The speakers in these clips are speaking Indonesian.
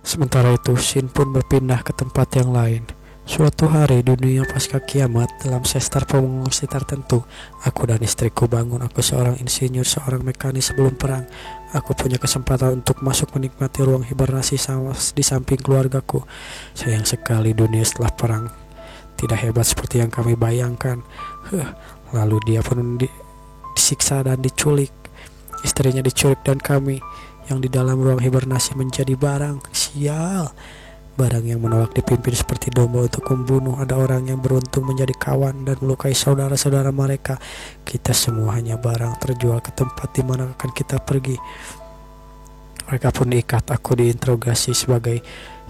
Sementara itu, Shin pun berpindah ke tempat yang lain. Suatu hari dunia pasca kiamat, dalam sestar pengungsi tertentu, aku dan istriku bangun. Aku seorang insinyur, seorang mekanis sebelum perang. Aku punya kesempatan untuk masuk menikmati ruang hibernasi sama di samping keluargaku. Sayang sekali dunia setelah perang tidak hebat seperti yang kami bayangkan. Lalu dia pun disiksa dan diculik. Istrinya diculik dan kami yang di dalam ruang hibernasi menjadi barang. Sial. Barang yang menolak dipimpin seperti domba untuk membunuh. Ada orang yang beruntung menjadi kawan dan melukai saudara-saudara mereka. Kita semua hanya barang terjual ke tempat di mana akan kita pergi. Mereka pun diikat. Aku diinterogasi sebagai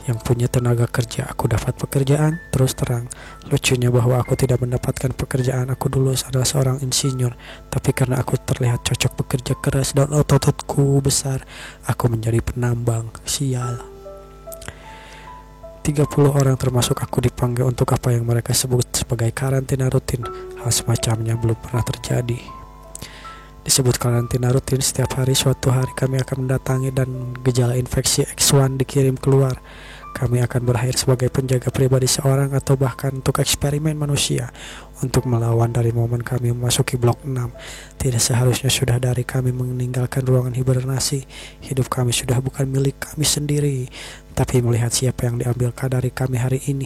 yang punya tenaga kerja. Aku dapat pekerjaan. Terus terang, lucunya bahwa aku tidak mendapatkan pekerjaan. Aku dulu adalah seorang insinyur, tapi karena aku terlihat cocok bekerja keras dan ototku besar, aku menjadi penambang. Sial. 30 orang termasuk aku dipanggil untuk apa yang mereka sebut sebagai karantina rutin. Hal semacamnya belum pernah terjadi. Disebut karantina rutin, setiap hari suatu hari kami akan mendatangi dan gejala infeksi X1 dikirim keluar. Kami akan berakhir sebagai penjaga pribadi seorang atau bahkan untuk eksperimen manusia. Untuk melawan dari momen kami memasuki blok 6. Tidak seharusnya sudah dari kami meninggalkan ruangan hibernasi. Hidup kami sudah bukan milik kami sendiri, tapi melihat siapa yang diambilkan dari kami hari ini.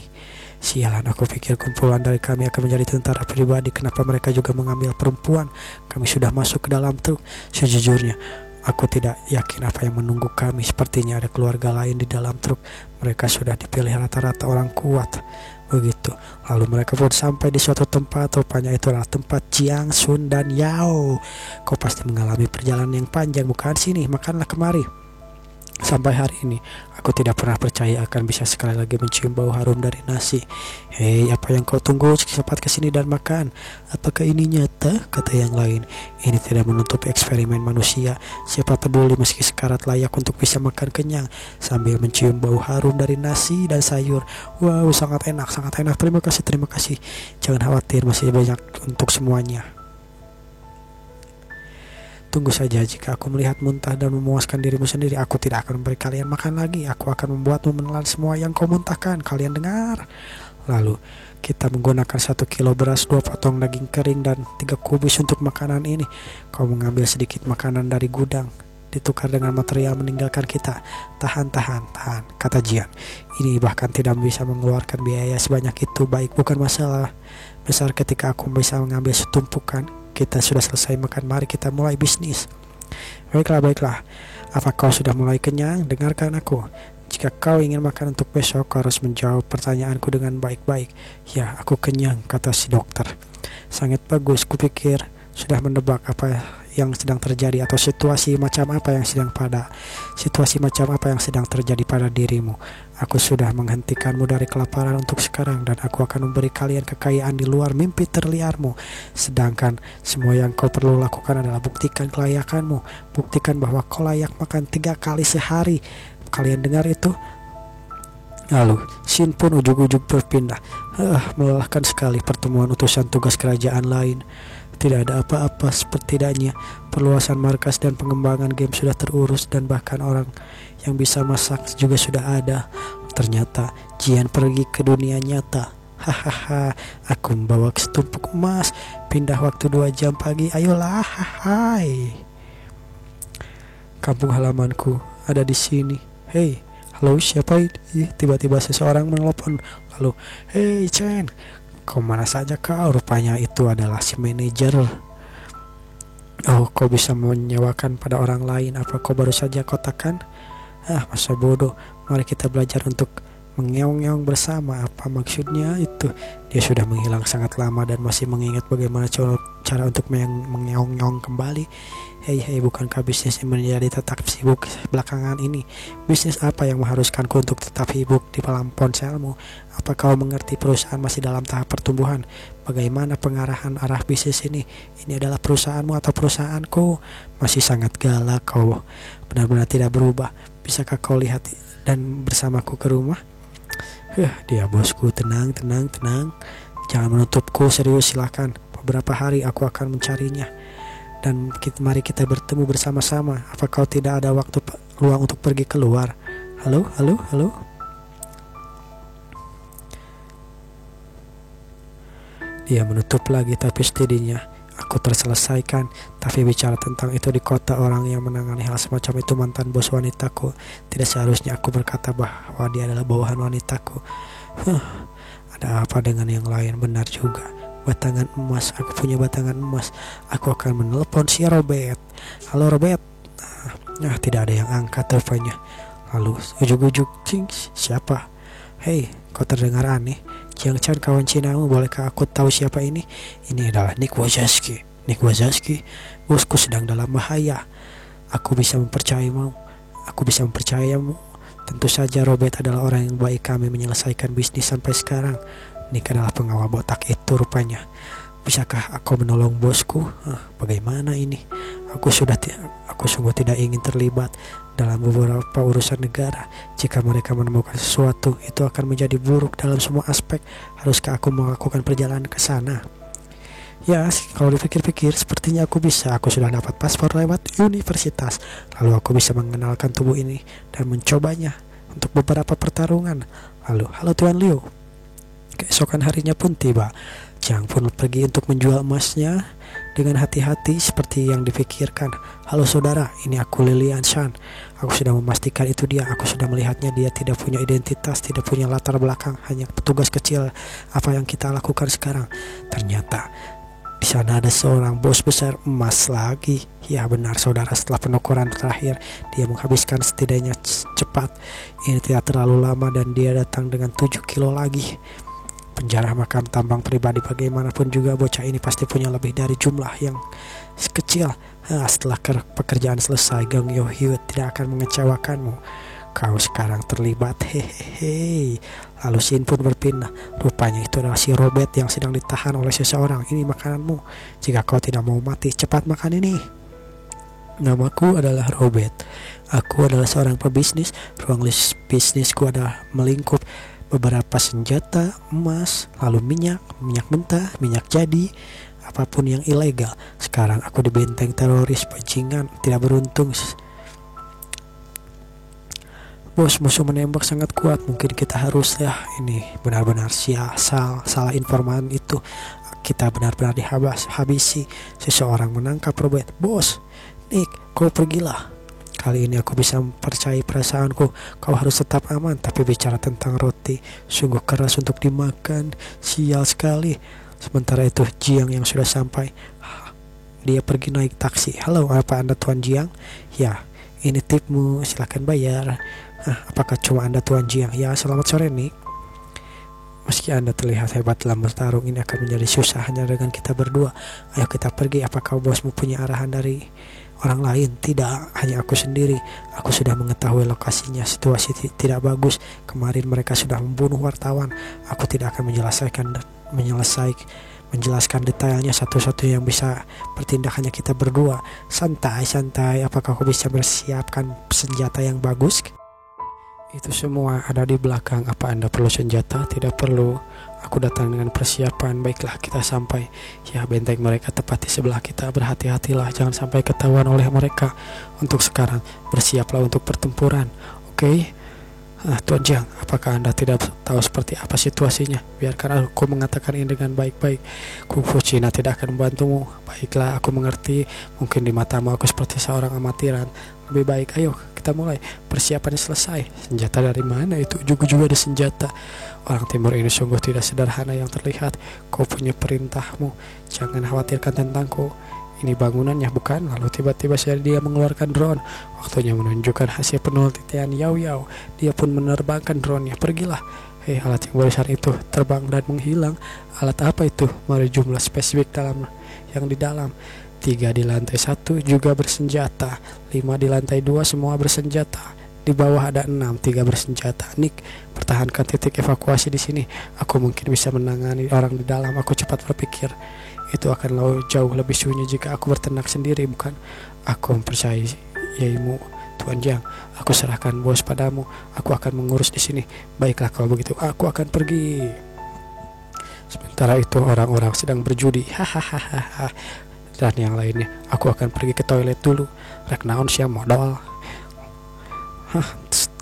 Sialan, aku pikir kumpulan dari kami akan menjadi tentara pribadi. Kenapa mereka juga mengambil perempuan? Kami sudah masuk ke dalam truk. Sejujurnya, aku tidak yakin apa yang menunggu kami. Sepertinya ada keluarga lain di dalam truk. Mereka sudah dipilih rata-rata orang kuat. Begitu. Lalu mereka pun sampai di suatu tempat. Rupanya itu adalah tempat Jiang, Sun, dan Yao. Kau pasti mengalami perjalanan yang panjang, bukan? Sini, makanlah kemari. Sampai hari ini, aku tidak pernah percaya akan bisa sekali lagi mencium bau harum dari nasi. Hei, apa yang kau tunggu? Cepat kesini dan makan. Apakah ini nyata? Kata yang lain. Ini tidak menutupi eksperimen manusia. Siapa peduli meski sekarat layak untuk bisa makan kenyang sambil mencium bau harum dari nasi dan sayur. Wow, sangat enak, sangat enak. Terima kasih, terima kasih. Jangan khawatir, masih banyak untuk semuanya. Tunggu saja, jika aku melihat muntah dan memuaskan dirimu sendiri, aku tidak akan memberi kalian makan lagi. Aku akan membuatmu menelan semua yang kau muntahkan. Kalian dengar? Lalu kita menggunakan 1 kilo beras, 2 potong daging kering, dan 3 kubis untuk makanan ini. Kau mengambil sedikit makanan dari gudang, ditukar dengan material meninggalkan kita. Tahan, kata Jian. Ini bahkan tidak bisa mengeluarkan biaya sebanyak itu. Baik, bukan masalah besar ketika aku bisa mengambil setumpukan. Kita sudah selesai makan, mari kita mulai bisnis. Baiklah. Apa kau sudah mulai kenyang? Dengarkan aku. Jika kau ingin makan untuk besok, kau harus menjawab pertanyaanku dengan baik-baik. Ya, aku kenyang, kata si dokter. Sangat bagus, kupikir sudah menebak apa yang sedang terjadi atau situasi macam apa yang sedang terjadi pada dirimu. Aku sudah menghentikanmu dari kelaparan untuk sekarang, dan aku akan memberi kalian kekayaan di luar mimpi terliarmu. Sedangkan semua yang kau perlu lakukan adalah buktikan kelayakanmu. Buktikan bahwa kau layak makan 3 kali sehari. Kalian dengar itu? Lalu Shin pun ujug-ujug berpindah. Melelahkan sekali pertemuan utusan tugas kerajaan lain. Tidak ada apa-apa, setidaknya perluasan markas dan pengembangan game sudah terurus, dan bahkan orang yang bisa masak juga sudah ada. Ternyata Jian pergi ke dunia nyata. Hahaha, aku membawa setumpuk emas. Pindah waktu 2 jam pagi, ayolah. Hai. Kampung halamanku ada di sini. Hei, halo, siapa ini? Tiba-tiba seseorang menelpon. Lalu, hei Chen, kau mana saja kau? Rupanya itu adalah si manajer. Oh, kau bisa menyewakan pada orang lain. Apa kau baru saja kotakan? Masa bodoh. Mari kita belajar untuk mengeong-ngeong bersama. Apa maksudnya itu? Dia sudah menghilang sangat lama dan masih mengingat bagaimana cara untuk mengeong-ngeong kembali. Hei, bukankah bisnis menjadi tetap sibuk belakangan ini? Bisnis apa yang mengharuskanku untuk tetap sibuk di dalam ponselmu? Apa kau mengerti perusahaan masih dalam tahap pertumbuhan? Bagaimana pengarahan arah bisnis ini? Ini adalah perusahaanmu atau perusahaanku? Masih sangat galak kau. Benar-benar tidak berubah. Bisakah kau lihat dan bersamaku ke rumah? Dia bosku, tenang. Jangan menutupku, serius, silakan. Beberapa hari aku akan mencarinya. Dan mari kita bertemu bersama-sama. Apa kau tidak ada waktu luang untuk pergi keluar? Halo, halo, halo. Dia menutup lagi, tapi setidaknya aku terselesaikan. Tapi bicara tentang itu di kota, orang yang menangani hal semacam itu mantan bos wanitaku. Tidak seharusnya aku berkata bahwa dia adalah bawahan wanitaku. Ada apa dengan yang lain? Benar juga. Batangan emas, aku punya batangan emas. Aku akan menelpon si Robert. Halo Robert. Tidak ada yang angkat teleponnya. Lalu ujuk-ujuk, siapa? Hei, kau terdengar aneh. Jiang Chan, kawan Cinamu, bolehkah aku tahu siapa ini? Ini adalah Nick Wazowski. Nick Wazowski, bosku sedang dalam bahaya. Aku bisa mempercayamu. Tentu saja Robert adalah orang yang baik, kami menyelesaikan bisnis sampai sekarang. Nick adalah pengawal botak itu rupanya. Bisakah aku menolong bosku? Bagaimana ini? Aku sungguh tidak ingin terlibat dalam beberapa urusan negara. Jika mereka menemukan sesuatu, itu akan menjadi buruk dalam semua aspek. Haruskah aku melakukan perjalanan ke sana? Ya, kalau dipikir-pikir, sepertinya aku bisa. Aku sudah dapat paspor lewat universitas. Lalu aku bisa mengenalkan tubuh ini dan mencobanya untuk beberapa pertarungan. Lalu, halo Tuan Liu. Keesokan harinya pun tiba. Jiang pun pergi untuk menjual emasnya dengan hati-hati seperti yang dipikirkan. Halo saudara, ini aku Lilian Shan. Aku sudah memastikan itu dia. Aku sudah melihatnya. Dia tidak punya identitas, tidak punya latar belakang, hanya petugas kecil. Apa yang kita lakukan sekarang? Ternyata di sana ada seorang bos besar emas lagi. Ya benar saudara, setelah penukaran terakhir dia menghabiskan setidaknya cepat. Ini tidak terlalu lama dan dia datang dengan 7 kilo lagi. Penjara makam tambang pribadi, bagaimanapun juga bocah ini pasti punya lebih dari jumlah yang kecil. Setelah pekerjaan selesai, Gang Yo Hyuk tidak akan mengecewakanmu. Kau sekarang terlibat, hehehe. Lalu Shin pun berpindah. Rupanya itu adalah si Robert yang sedang ditahan oleh seseorang. Ini makananmu. Jika kau tidak mau mati, cepat makan ini. Namaku adalah Robert. Aku adalah seorang pebisnis. Ruang bisnisku adalah melingkup beberapa senjata, emas, lalu minyak mentah, minyak jadi, apapun yang ilegal. Sekarang aku di benteng teroris, bajingan, tidak beruntung. Bos, musuh menembak sangat kuat. Mungkin kita harus ini benar-benar salah informan itu. Kita benar-benar dihabisi. Seseorang menangkap Robert. Bos, Nick, kau pergilah. Kali ini aku bisa mempercayai perasaanku. Kau harus tetap aman. Tapi bicara tentang roti, sungguh keras untuk dimakan. Sial sekali. Sementara itu Jiang yang sudah sampai. Dia pergi naik taksi. Halo, apa Anda Tuan Jiang? Ya, ini tipmu, silakan bayar. Apakah cuma Anda Tuan Jiang? Ya, selamat sore Nick. Meski Anda terlihat hebat dalam bertarung, ini akan menjadi susah hanya dengan kita berdua. Ayo kita pergi. Apakah bosmu punya arahan dari orang lain? Tidak, hanya aku sendiri. Aku sudah mengetahui lokasinya. Situasi tidak bagus. Kemarin mereka sudah membunuh wartawan. Aku tidak akan menjelaskan detailnya. Satu-satunya yang bisa bertindak hanya kita berdua. Santai. Apakah aku bisa bersiapkan senjata yang bagus? Itu semua ada di belakang. Apa Anda perlu senjata? Tidak perlu. Aku datang dengan persiapan. Baiklah, kita sampai. Ya, benteng mereka tepat di sebelah kita. Berhati-hatilah, jangan sampai ketahuan oleh mereka. Untuk sekarang, bersiaplah untuk pertempuran. Oke? Tuan Jiang, apakah Anda tidak tahu seperti apa situasinya? Biarkan aku mengatakan ini dengan baik-baik. Kungfu Cina tidak akan membantumu. Baiklah, aku mengerti. Mungkin di matamu aku seperti seorang amatiran. Lebih baik, ayo kita mulai. Persiapannya selesai. Senjata dari mana itu? Juga ada senjata. Orang timur ini sungguh tidak sederhana yang terlihat. Kau punya perintahmu. Jangan khawatirkan tentangku. Ini bangunannya bukan? Lalu tiba-tiba dia mengeluarkan drone. Waktunya menunjukkan hasil penelitian Yao. Dia pun menerbangkan drone-nya. Pergilah. Hei, alat yang besar itu terbang dan menghilang. Alat apa itu? Mari jumlah spesifik yang di dalam. 3 di lantai 1 juga bersenjata. 5 di lantai 2 semua bersenjata. Di bawah ada 6, 3 bersenjata. Nick, pertahankan titik evakuasi di sini. Aku mungkin bisa menangani orang di dalam. Aku cepat berpikir. Itu akan jauh lebih sunyi jika aku bertenang sendiri, bukan? Aku mempercayaimu, Tuan Jiang. Aku serahkan bos padamu. Aku akan mengurus di sini. Baiklah kalau begitu, aku akan pergi. Sementara itu orang-orang sedang berjudi. Hahaha. Dan yang lainnya, aku akan pergi ke toilet dulu. Rek naon sia modal.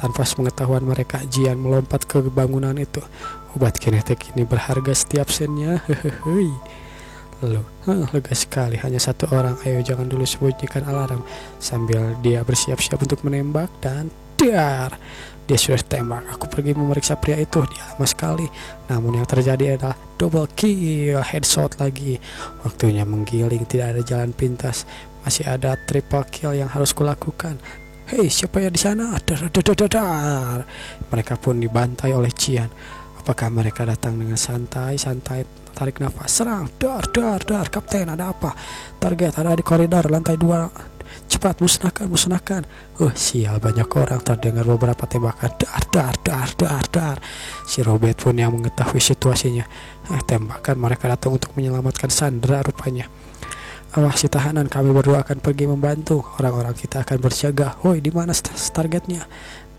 Tanpa pengetahuan mereka, Jian melompat ke bangunan itu. Obat kinetik ini berharga setiap sennya. Hehehe. Lalu, lega sekali, hanya satu orang. Ayo jangan dulu sembunyikan alarm. Sambil dia bersiap-siap untuk menembak dan dar. Dia sudah tembak. Aku pergi memeriksa pria itu. Dia lama sekali. Namun yang terjadi adalah double kill, headshot lagi. Waktunya menggiling, tidak ada jalan pintas. Masih ada triple kill yang harus kulakukan. Hei, siapa yang di sana? Dar, dar, dar, dar, dar. Mereka pun dibantai oleh Jian. Apakah mereka datang dengan santai-santai? Tarik nafas, serang, dar, dar, dar. Kapten, ada apa? Target ada di koridor lantai 2. Cepat, musnahkan. Sial, banyak orang. Terdengar beberapa tembakan. Dar, dar, dar, dar, dar. Si Robert pun yang mengetahui situasinya. Tembakan mereka datang untuk menyelamatkan Sandra rupanya. Awasi tahanan, kami berdua akan pergi membantu. Orang-orang kita akan bersiaga. Woi, di mana targetnya?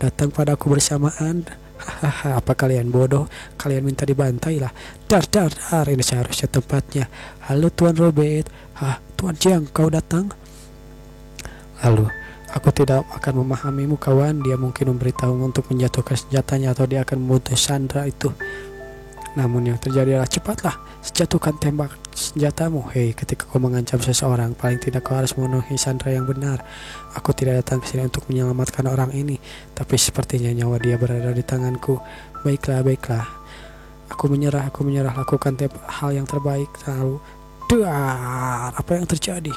Datang padaku bersamaan. Hahaha, apa kalian bodoh? Kalian minta dibantai lah. Dar, dar, dar. Ini seharusnya tempatnya. Halo Tuan Robert. Tuan Jiang, kau datang? Lalu, aku tidak akan memahamimu kawan. Dia mungkin memberitahu untuk menjatuhkan senjatanya, atau dia akan membunuh Sandra itu. Namun yang terjadi adalah, cepatlah, jatuhkan tembak senjatamu. Hei, ketika kau mengancam seseorang, paling tidak kau harus memenuhi Sandra yang benar. Aku tidak datang ke sini untuk menyelamatkan orang ini, tapi sepertinya nyawa dia berada di tanganku. Baiklah. Aku menyerah. Lakukan hal yang terbaik. Lalu, dar, apa yang terjadi?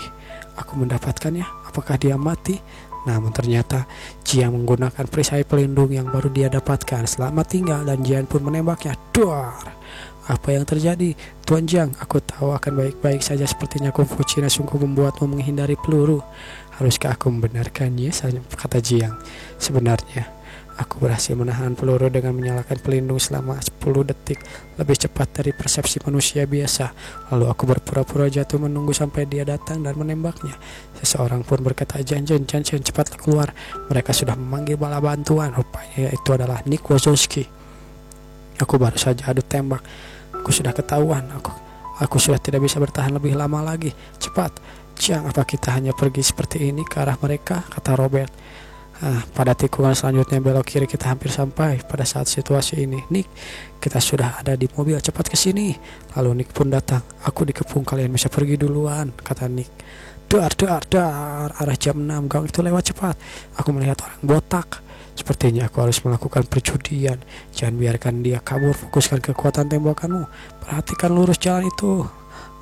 Aku mendapatkannya. Apakah dia mati? Namun ternyata Jiang menggunakan perisai pelindung yang baru dia dapatkan. Selamat tinggal, dan Jian pun menembaknya. Duar. Apa yang terjadi? Tuan Jiang, aku tahu akan baik-baik saja. Sepertinya kungfu Cina sungguh membuatmu menghindari peluru. Haruskah aku membenarkannya? Kata Jiang. Sebenarnya aku berhasil menahan peluru dengan menyalakan pelindung selama 10 detik. Lebih cepat dari persepsi manusia biasa. Lalu aku berpura-pura jatuh menunggu sampai dia datang dan menembaknya. Seseorang pun berkata, Jan, cepatlah keluar. Mereka sudah memanggil bala bantuan. Rupanya itu adalah Nick Wazowski. Aku baru saja adu tembak. Aku sudah ketahuan. Aku sudah tidak bisa bertahan lebih lama lagi. Cepat, Jiang, apa kita hanya pergi seperti ini ke arah mereka? Kata Robert. Pada tikungan selanjutnya belok kiri kita hampir sampai. Pada saat situasi ini, Nick, kita sudah ada di mobil, cepat ke sini. Lalu Nick pun datang. Aku dikepung, kalian bisa pergi duluan, kata Nick. Dar, arah jam 6, gang itu lewat cepat. Aku melihat orang botak. Sepertinya aku harus melakukan perjudian. Jangan biarkan dia kabur, fokuskan kekuatan tembakanmu. Perhatikan lurus jalan itu.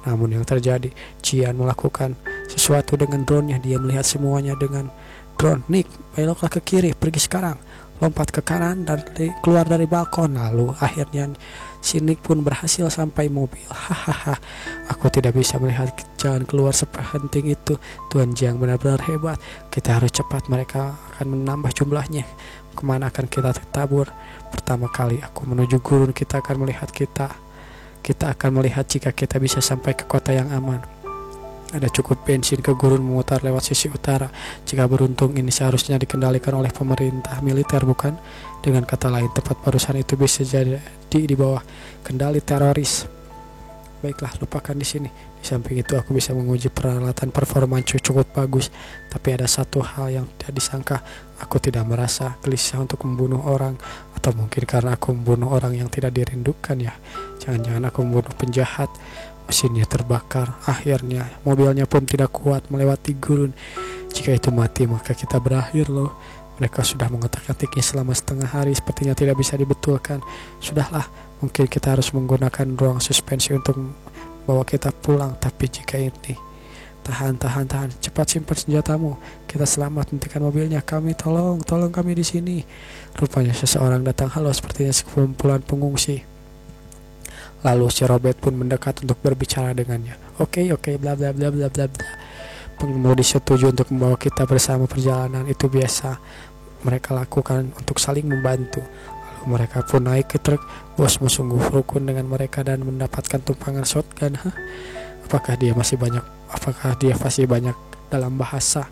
Namun yang terjadi, Jian melakukan sesuatu dengan drone-nya. Dia melihat semuanya dengan drone. Nick, beloklah ke kiri, pergi sekarang. Lompat ke kanan dan keluar dari balkon. Lalu akhirnya si Nick pun berhasil sampai mobil. Hahaha, aku tidak bisa melihat jalan keluar sepenting itu. Tuan Jiang benar-benar hebat. Kita harus cepat, mereka akan menambah jumlahnya. Kemana akan kita tabur? Pertama kali aku menuju gurun, kita akan melihat jika kita bisa sampai ke kota yang aman. Ada cukup bensin ke gurun, memutar lewat sisi utara. Jika beruntung, ini seharusnya dikendalikan oleh pemerintah militer, bukan? Dengan kata lain, tempat barusan itu bisa jadi di bawah kendali teroris. Baiklah, lupakan di sini. Di samping itu, aku bisa menguji peralatan performa cukup bagus. Tapi ada satu hal yang tidak disangka. Aku tidak merasa gelisah untuk membunuh orang. Atau mungkin karena aku membunuh orang yang tidak dirindukan ya. Jangan-jangan aku membunuh penjahat. Mesinnya terbakar. Akhirnya mobilnya pun tidak kuat melewati gurun. Jika itu mati, maka kita berakhir loh. Mereka sudah mengotak-atiknya selama setengah hari. Sepertinya tidak bisa dibetulkan. Sudahlah, mungkin kita harus menggunakan ruang suspensi untuk bawa kita pulang. Tapi jika ini, tahan, cepat simpan senjatamu. Kita selamat, hentikan mobilnya. Kami tolong kami di sini. Rupanya seseorang datang. Halo, sepertinya sekumpulan pengungsi. Lalu si Robert pun mendekat untuk berbicara dengannya. Oke, bla bla bla bla bla bla. Pengemudi setuju untuk membawa kita bersama perjalanan. Itu biasa mereka lakukan untuk saling membantu. Lalu mereka pun naik ke truk. Bosmu sungguh rukun dengan mereka dan mendapatkan tumpangan shotgun. Apakah dia masih banyak dalam bahasa?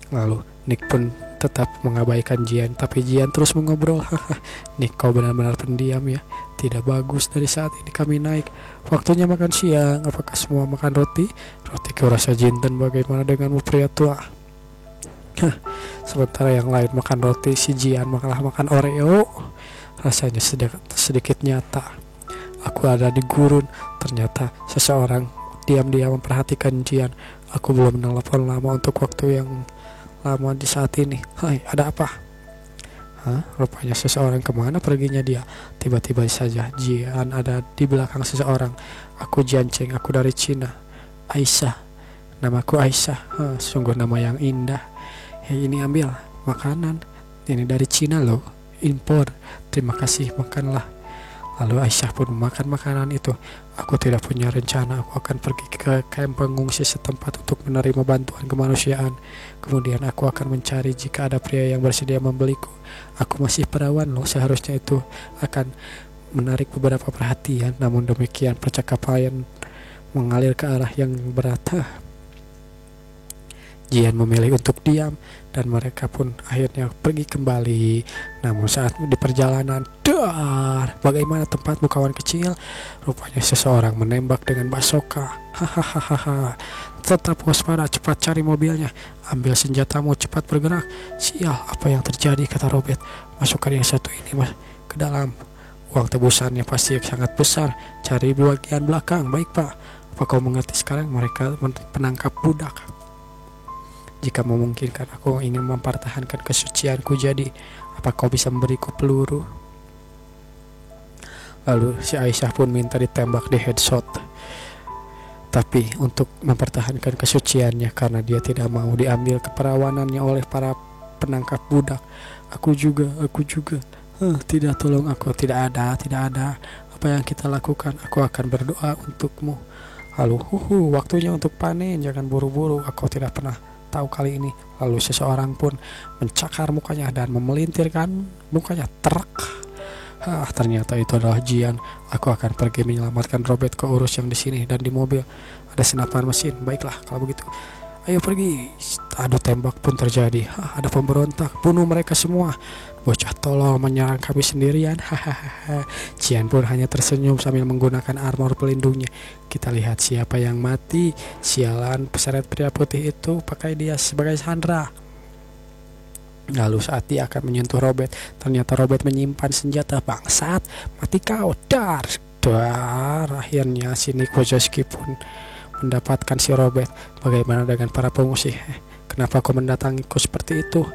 Lalu Nick pun tetap mengabaikan Jian, tapi Jian terus mengobrol. Nick, kau benar-benar pendiam ya. Tidak bagus, dari saat ini kami naik. Waktunya makan siang. Apakah semua makan roti? Roti kurasa jinten, bagaimana denganmu pria tua? Sementara yang lain makan roti, si Jian malah makan Oreo. Rasanya sedikit nyata. Aku ada di gurun. Ternyata seseorang diam-diam memperhatikan Jian. Aku belum menelpon lama untuk waktu yang lama di saat ini. Hai, ada apa? Rupanya seseorang. Kemana perginya dia? Tiba-tiba saja Jian ada di belakang seseorang. Aku Jian Cheng, aku dari Cina. Aisyah. Namaku Aisyah. Sungguh nama yang indah. Hei, ini ambil makanan. Ini dari Cina loh, impor. Terima kasih, makanlah. Lalu Aisyah pun memakan makanan itu. Aku tidak punya rencana. Aku akan pergi ke kamp pengungsi setempat untuk menerima bantuan kemanusiaan. Kemudian aku akan mencari jika ada pria yang bersedia membeliku. Aku masih perawan loh. Seharusnya itu akan menarik beberapa perhatian. Namun demikian percakapan mengalir ke arah yang berat. Jian memilih untuk diam dan mereka pun akhirnya pergi kembali. Namun saat di perjalanan, bagaimana tempatmu kawan kecil? Rupanya seseorang menembak dengan basoka. Hahaha. Tetap waspada, cepat cari mobilnya. Ambil senjatamu, cepat bergerak. Sial, apa yang terjadi, kata Robert. Masukkan yang satu ini ke dalam. Uang tebusannya pasti sangat besar. Cari bagian belakang. Baik pak. Apa kau mengerti sekarang? Mereka penangkap budak. Jika memungkinkan, aku ingin mempertahankan kesucianku. Jadi, apa kau bisa memberiku peluru? Lalu si Aisyah pun minta ditembak di headshot. Tapi untuk mempertahankan kesuciannya, karena dia tidak mau diambil keperawanannya oleh para penangkap budak. Aku juga. Tidak, tolong aku. Tidak ada. Apa yang kita lakukan? Aku akan berdoa untukmu. Lalu, waktunya untuk panen. Jangan buru-buru. Aku tidak pernah tahu kali ini. Lalu seseorang pun mencakar mukanya dan memelintirkan mukanya. Ternyata itu adalah Jian. Aku akan pergi menyelamatkan Robert. Kau urus yang di sini dan di mobil. Ada senapan mesin. Baiklah kalau begitu. Ayo pergi. Adu tembak pun terjadi. Ada pemberontak. Bunuh mereka semua. Bocah tolol menyerang kami sendirian. Jian pun hanya tersenyum sambil menggunakan armor pelindungnya. Kita lihat siapa yang mati. Sialan, peseret pria putih itu pakai dia sebagai sandera. Lalu saat dia akan menyentuh Robert, ternyata Robert menyimpan senjata. Bangsat, mati kau. Dar. Akhirnya si Nick Wojcicki pun mendapatkan si Robert. Bagaimana dengan para pengungsi? Kenapa kau mendatangiku seperti itu?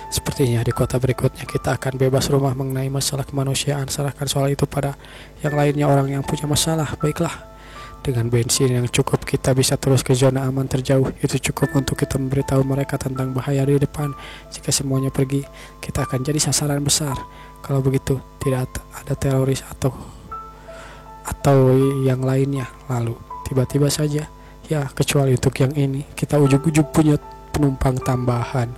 Sepertinya di kota berikutnya kita akan bebas rumah mengenai masalah kemanusiaan. Serahkan soal itu pada yang lainnya, orang yang punya masalah. Baiklah. Dengan bensin yang cukup kita bisa terus ke zona aman terjauh. Itu cukup untuk kita memberitahu mereka tentang bahaya di depan. Jika semuanya pergi, kita akan jadi sasaran besar. Kalau begitu, tidak ada teroris atau yang lainnya. Lalu tiba-tiba saja, ya kecuali untuk yang ini, kita ujug-ujug punya penumpang tambahan.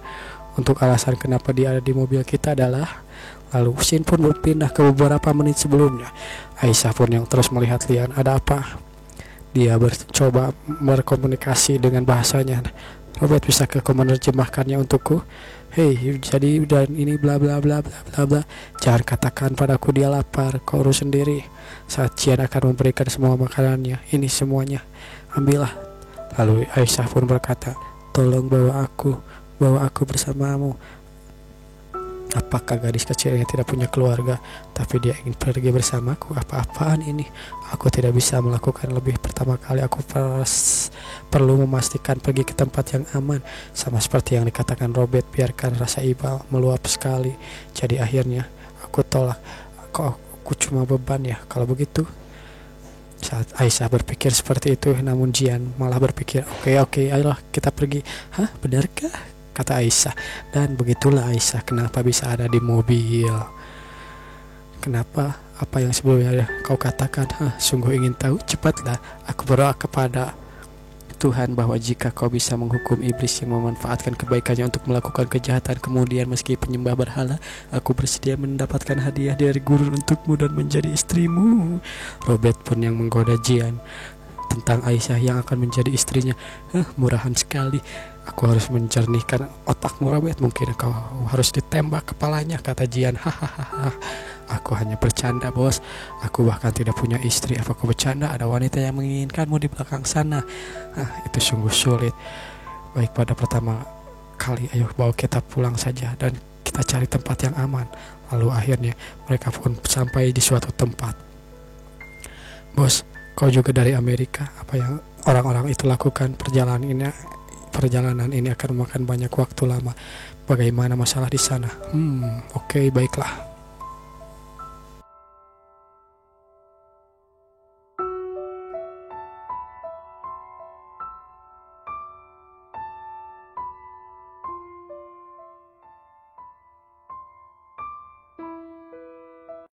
Untuk alasan kenapa dia ada di mobil kita adalah, lalu scene pun berpindah ke beberapa menit sebelumnya. Aisyah pun yang terus melihat Lian. Ada apa? Dia mencoba berkomunikasi dengan bahasanya. Robert, bisa ke kau menerjemahkannya untukku? Hei, jadi dan ini bla bla bla bla bla bla. Jangan katakan padaku dia lapar, kau urus sendiri. Saat Jian akan memberikan semua makanannya, ini semuanya, ambillah. Lalu Aisyah pun berkata, tolong bawa aku bersamamu. Apakah gadis kecil yang tidak punya keluarga, tapi dia ingin pergi bersamaku? Apa-apaan ini? Aku tidak bisa melakukan lebih. Pertama kali aku perlu memastikan pergi ke tempat yang aman. Sama seperti yang dikatakan Robert, biarkan rasa iba meluap sekali. Jadi akhirnya aku tolak. Aku cuma beban ya. Kalau begitu, saat Aisyah berpikir seperti itu, namun Jian malah berpikir, oke, ayolah kita pergi. Benarkah? Kata Aisyah. Dan begitulah Aisyah kenapa bisa ada di mobil. Kenapa? Apa yang sebelumnya kau katakan? Sungguh ingin tahu? Cepatlah. Aku berdoa kepada Tuhan bahwa jika kau bisa menghukum iblis yang memanfaatkan kebaikannya untuk melakukan kejahatan, kemudian meski penyembah berhala, aku bersedia mendapatkan hadiah dari guru untukmu dan menjadi istrimu. Robert pun yang menggoda Jian tentang Aisyah yang akan menjadi istrinya. Murahan sekali. Aku harus menjernihkan otakmu, Robert. Mungkin kau harus ditembak kepalanya, kata Jian. Aku hanya bercanda, bos. Aku bahkan tidak punya istri. Apa kau bercanda? Ada wanita yang menginginkanmu di belakang sana. Itu sungguh sulit. Baik, pada pertama kali, ayo bawa kita pulang saja dan kita cari tempat yang aman. Lalu akhirnya mereka pun sampai di suatu tempat. Bos, kau juga dari Amerika? Apa yang orang-orang itu lakukan? Perjalanan ini akan memakan banyak waktu lama. Bagaimana masalah di sana? Oke, baiklah.